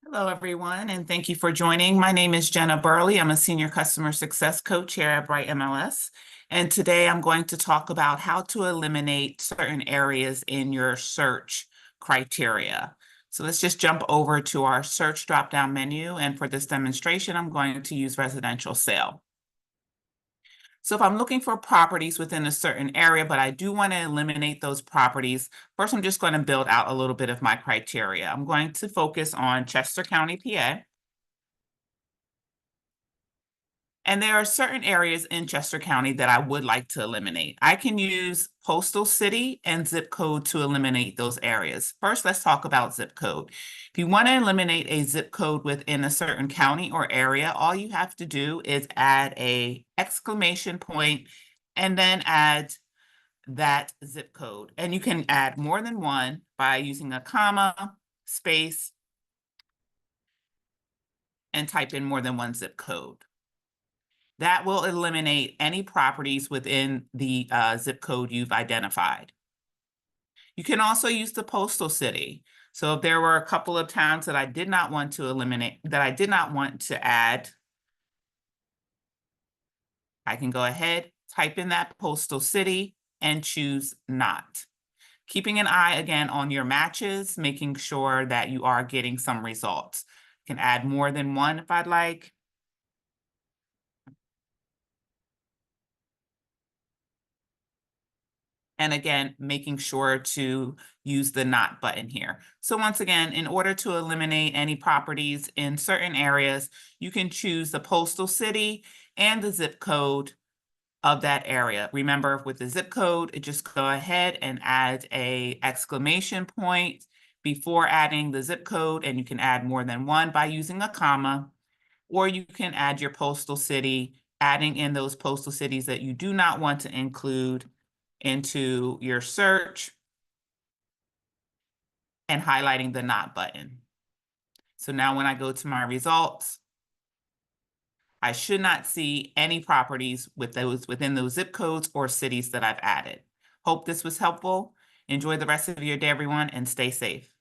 Hello, everyone, and thank you for joining. My name is Jenna Burley. I'm a Senior Customer Success Coach here at Bright MLS. And today I'm going to talk about how to eliminate certain areas in your search criteria. So let's just jump over to our search drop-down menu. And for this demonstration, I'm going to use residential sale. So if I'm looking for properties within a certain area, but I do want to eliminate those properties, first I'm just going to build out a little bit of my criteria. I'm going to focus on Chester County, PA. And there are certain areas in Chester County that I would like to eliminate. I can use postal city and zip code to eliminate those areas. First, let's talk about zip code. If you want to eliminate a zip code within a certain county or area, all you have to do is add a exclamation point and then add that zip code. And you can add more than one by using a comma, space, and type in more than one zip code. That will eliminate any properties within the zip code you've identified. You can also use the postal city. So if there were a couple of towns that I did not want to eliminate, that I did not want to add, I can go ahead, type in that postal city and choose not. Keeping an eye again on your matches, making sure that you are getting some results. You can add more than one if I'd like. And again, making sure to use the not button here. So once again, in order to eliminate any properties in certain areas, you can choose the postal city and the zip code of that area. Remember, with the zip code, just go ahead and add a exclamation point before adding the zip code, and you can add more than one by using a comma, or you can add your postal city, adding in those postal cities that you do not want to include into your search and highlighting the not button. So now when I go to my results, I should not see any properties within those zip codes or cities that I've added. Hope this was helpful. Enjoy the rest of your day, everyone, and stay safe.